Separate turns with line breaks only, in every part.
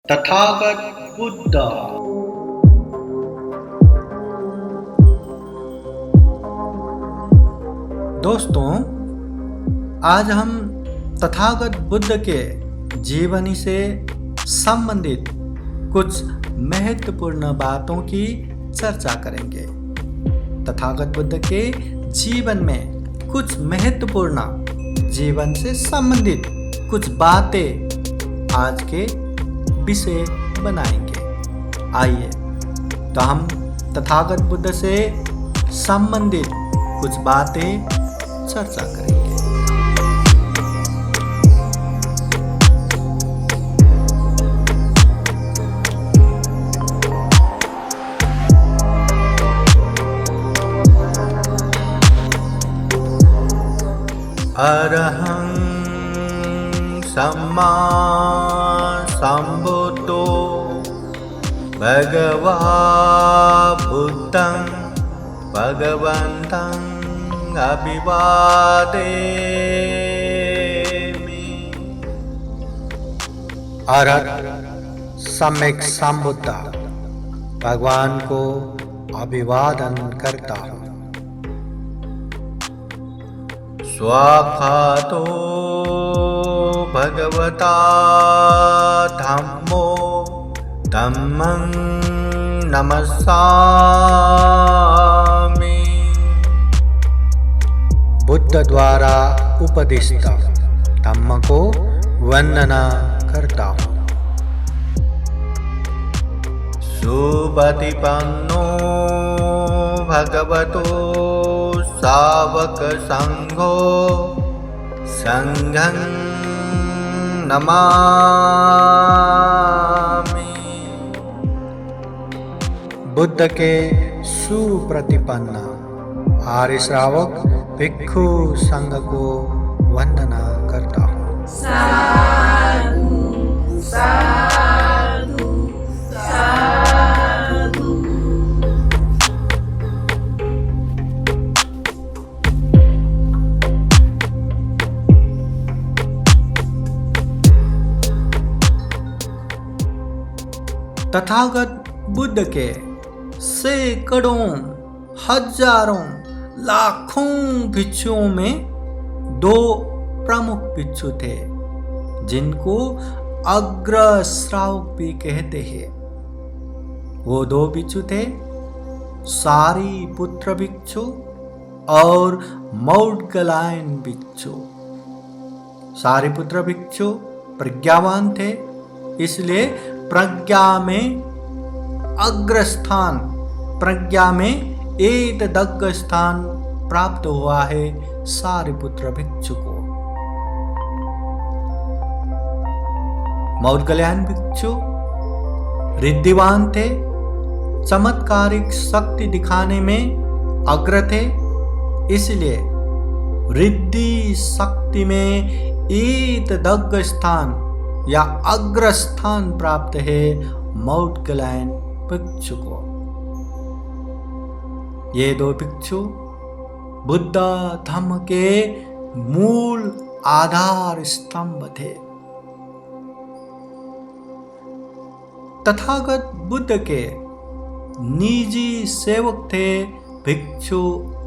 तथागत बुद्ध। दोस्तों, आज हम तथागत बुद्ध के जीवनी से संबंधित कुछ महत्वपूर्ण बातों की चर्चा करेंगे। तथागत बुद्ध के जीवन में कुछ महत्वपूर्ण जीवन से संबंधित कुछ बातें आज के विषय बनाएंगे। आइए तो हम तथागत बुद्ध से संबंधित कुछ बातें चर्चा करेंगे। अरहं सम्मा सम्बुद्धो भगवा बुद्धं भगवन्तं अभिवादेमि। अरहत सम्यक संबुद्ध भगवान को अभिवादन करता हूँ। स्वाखातो भगवता धम्मो धम्मं नमस्सामि। बुद्ध द्वारा उपदिष्ट धम्म को वंदना करता हूँ। सुपतिपन्नो भगवतो सावक संघो संघं नमामि। बुद्ध के सुप्रतिपन्न आर्य श्रावक भिक्षु संघ को वंदना करता हूँ।
साधु साधु साधु।
तथागत बुद्ध के सैकड़ों हजारों लाखों भिक्षुओं में दो प्रमुख भिक्षु थे जिनको अग्र श्रावक भी कहते हैं। वो दो भिक्षु थे सारिपुत्र भिक्षु और मौदगलायन भिक्षु। सारिपुत्र भिक्षु प्रज्ञावान थे, इसलिए प्रज्ञा में अग्रस्थान, प्रज्ञा में एकदग्ग स्थान प्राप्त हुआ है सारिपुत्र भिक्षु को। मौदगलायन भिक्षु रिद्धिवान थे, चमत्कारिक शक्ति दिखाने में अग्र थे, इसलिए रिद्धि शक्ति में एकदग्ग स्थान या अग्रस्थान प्राप्त है मौदगलायन भिक्षु को। ये दो भिक्षु बुद्ध धम्म के मूल आधार स्तंभ थे। तथागत बुद्ध के निजी सेवक थे भिक्षु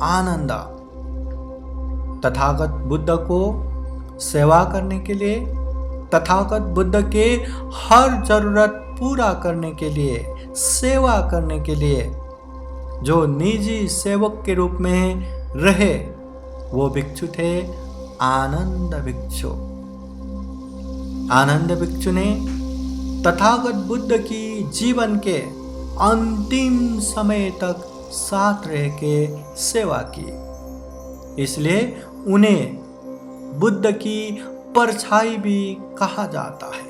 आनंद। तथागत बुद्ध को सेवा करने के लिए, तथागत बुद्ध के हर जरूरत पूरा करने के लिए, सेवा करने के लिए जो निजी सेवक के रूप में रहे वो भिक्षु थे आनंद भिक्षु। आनंद भिक्षु ने तथागत बुद्ध की जीवन के अंतिम समय तक साथ रह के सेवा की, इसलिए उन्हें बुद्ध की परछाई भी कहा जाता है।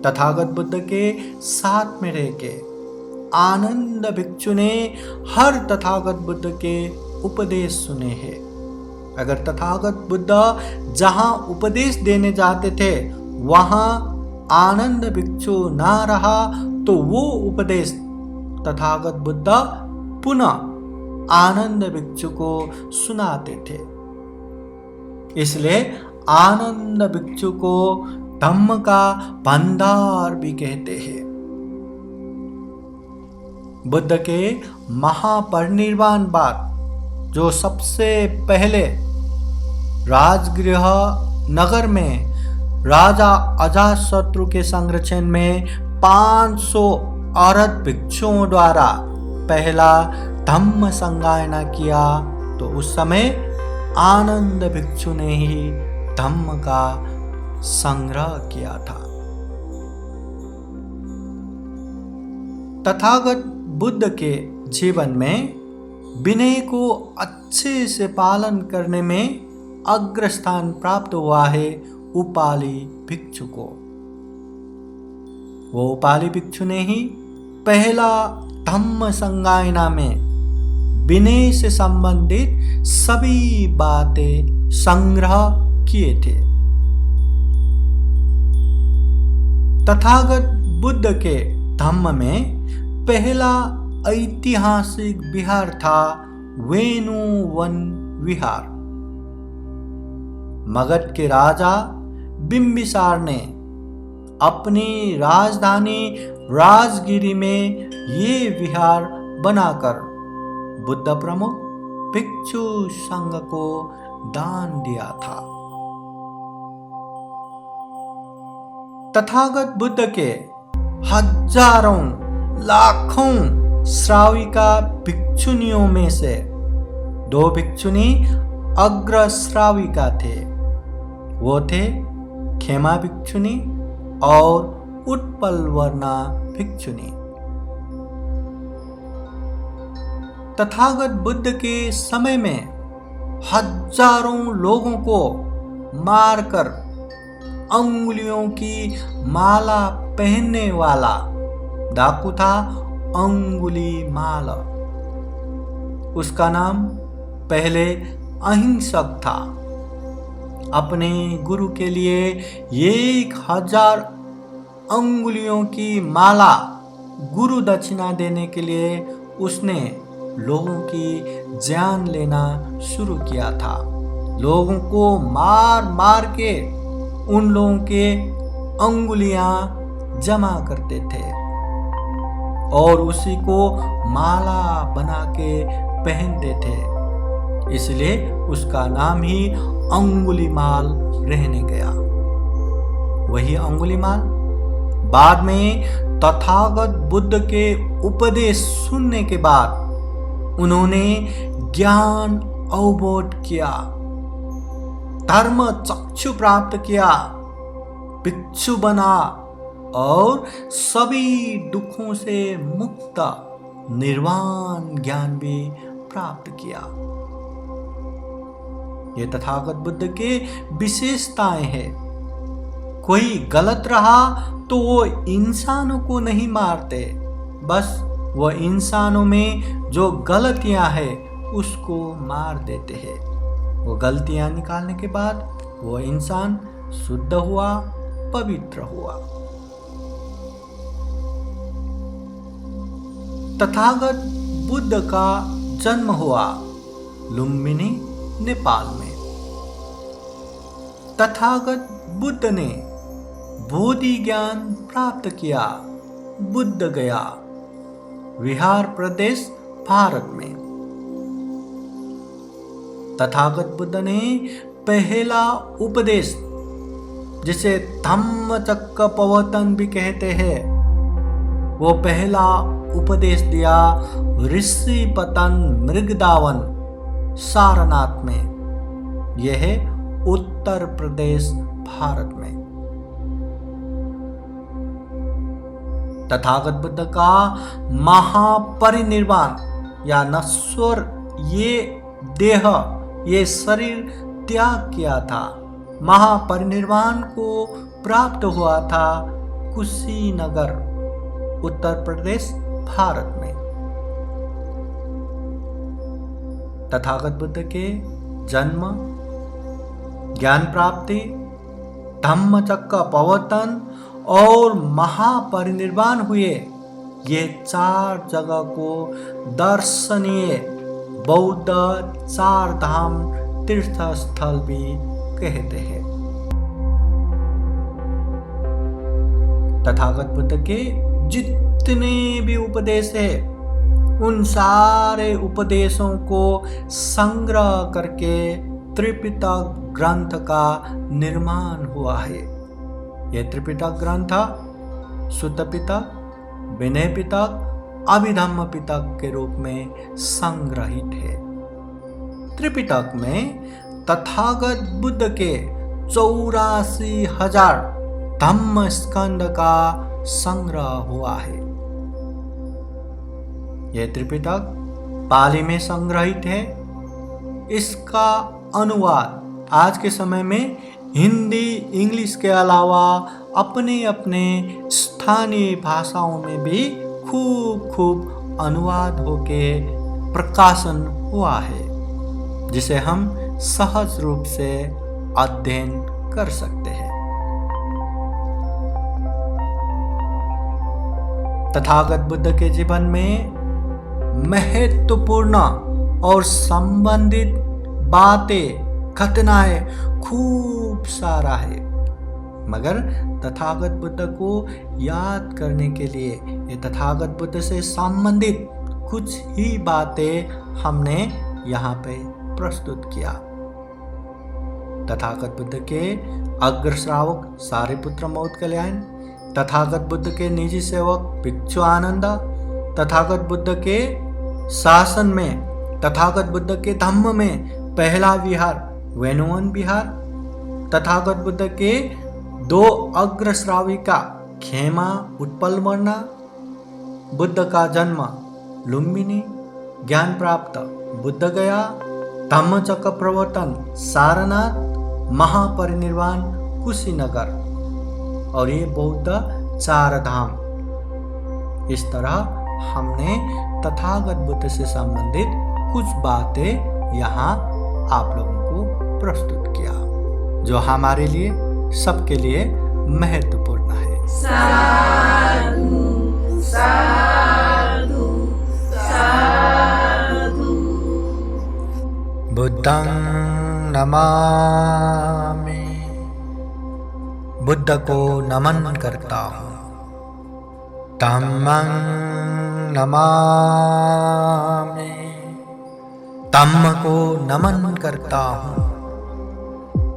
तथागत बुद्ध के साथ में रह के आनंद भिक्षु ने हर तथागत बुद्ध के उपदेश सुने हैं। अगर तथागत बुद्ध जहां उपदेश देने जाते थे वहां आनंद भिक्षु ना रहा तो वो उपदेश तथागत बुद्ध पुनः आनंद भिक्षु को सुनाते थे। इसलिए आनंद भिक्षु को धम्म का भंडार भी कहते हैं। बुद्ध के महापरिनिर्वाण बाद जो सबसे पहले राजगृह नगर में राजा अजातशत्रु के संरक्षण में 500 औरत भिक्षुओं द्वारा पहला धम्म संगायना किया, तो उस समय आनंद भिक्षु ने ही धम्म का संग्रह किया था। तथागत बुद्ध के जीवन में विनय को अच्छे से पालन करने में अग्रस्थान प्राप्त हुआ है उपाली भिक्षु को। वो उपाली भिक्षु ने ही पहला धम्म संगायना में विनय से संबंधित सभी बातें संग्रह किए थे। तथागत बुद्ध के धम्म में पहला ऐतिहासिक विहार था वेणुवन विहार। मगध के राजा बिंबिसार ने अपनी राजधानी राजगिरी में ये विहार बनाकर बुद्ध प्रमुख भिक्षु संघ को दान दिया था। तथागत बुद्ध के हजारों लाखों श्राविका भिक्षुनियों में से 2 भिक्षुनी अग्र श्राविका थे। वो थे खेमा भिक्षुनी और उत्पलवर्णा भिक्षुनी। तथागत बुद्ध के समय में हजारों लोगों को मारकर अंगुलियों की माला पहनने वाला डाकू था अंगुलीमाल। उसका नाम पहले अहिंसक था। अपने गुरु के लिए 1000 अंगुलियों की माला गुरु दक्षिणा देने के लिए उसने लोगों की जान लेना शुरू किया था। लोगों को मार मार के उन लोगों के अंगुलियां जमा करते थे और उसी को माला बना के पहनते थे। इसलिए उसका नाम ही अंगुलीमाल रहने गया। वही अंगुलीमाल बाद में तथागत बुद्ध के उपदेश सुनने के बाद उन्होंने ज्ञान अवबोध किया, धर्म चक्षु प्राप्त किया, भिक्षु बना और सभी दुखों से मुक्त निर्वाण ज्ञान भी प्राप्त किया। ये तथागत बुद्ध के विशेषताएं हैं। कोई गलत रहा तो वो इंसानों को नहीं मारते, बस वो इंसानों में जो गलतियां हैं उसको मार देते हैं। वो गलतियां निकालने के बाद वो इंसान शुद्ध हुआ, पवित्र हुआ। तथागत बुद्ध का जन्म हुआ लुम्बिनी, नेपाल में। तथागत बुद्ध ने बोधि ज्ञान प्राप्त किया बुद्ध गया, विहार प्रदेश, भारत में। तथागत बुद्ध ने पहला उपदेश, जिसे धम्मचक्कप्रवर्तन भी कहते हैं, वो पहला उपदेश दिया ऋषिपतन मृगदावन, सारनाथ में। यह है उत्तर प्रदेश, भारत में। तथागत बुद्ध का महापरिनिर्वाण या नश्वर ये देह, ये शरीर त्याग किया था। महापरिनिर्वाण को प्राप्त हुआ था कुशीनगर, उत्तर प्रदेश, भारत में। तथागत बुद्ध के जन्म, ज्ञान प्राप्ति, धम्मचक्कप्रवर्तन और महापरिनिर्वाण हुए, ये 4 जगह को दर्शनीय बौद्ध 4 धाम तीर्थ स्थल भी कहते हैं। तथागत बुद्ध के जितने भी उपदेश है उन सारे उपदेशों को संग्रह करके त्रिपिटक ग्रंथ का निर्माण हुआ है। यह त्रिपिटक ग्रंथ सुत्त पिटक, विनय पिटक, अभिधम्म पिटक के रूप में संग्रहित है। त्रिपिटक में तथागत बुद्ध के 84,000 धम्म स्कंद का संग्रह हुआ है। यह त्रिपिटक पाली में संग्रहित है। इसका अनुवाद आज के समय में हिंदी, इंग्लिश के अलावा अपने अपने स्थानीय भाषाओं में भी खूब अनुवाद होके प्रकाशन हुआ है, जिसे हम सहज रूप से अध्ययन कर सकते हैं। तथागत बुद्ध के जीवन में महत्वपूर्ण और संबंधित बातें, घटनाएं खूब सारा है, मगर तथागत बुद्ध को याद करने के लिए ये तथागत बुद्ध से संबंधित कुछ ही बातें हमने यहाँ पे प्रस्तुत किया। तथागत बुद्ध के अग्रश्रावक सारिपुत्र मौदगल्यायन, तथागत बुद्ध के निजी सेवक भिक्षु आनंद, तथागत बुद्ध के शासन में तथागत बुद्ध के धम्म में पहला विहार वेनुवन विहार, तथागत बुद्ध के 2 अग्रश्राविका खेमा उत्पलवर्णा, बुद्ध का जन्म लुम्बिनी, ज्ञान प्राप्त बुद्ध गया, धम्मचक्र प्रवर्तन सारनाथ, महापरिनिर्वाण कुशीनगर और ये बौद्ध 4 धाम। इस तरह हमने तथागत बुद्ध से संबंधित कुछ बातें यहाँ आप लोगों को प्रस्तुत किया, जो हमारे लिए सबके लिए महत्वपूर्ण है।
साधु साधु साधु।
बुद्धं नमामि, बुद्ध को नमन करता हूँ। धम्मं नमामि, धम्म को नमन करता हूँ।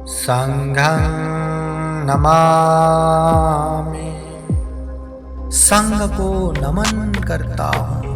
संघं नमामि, संघ को नमन करता हूँ।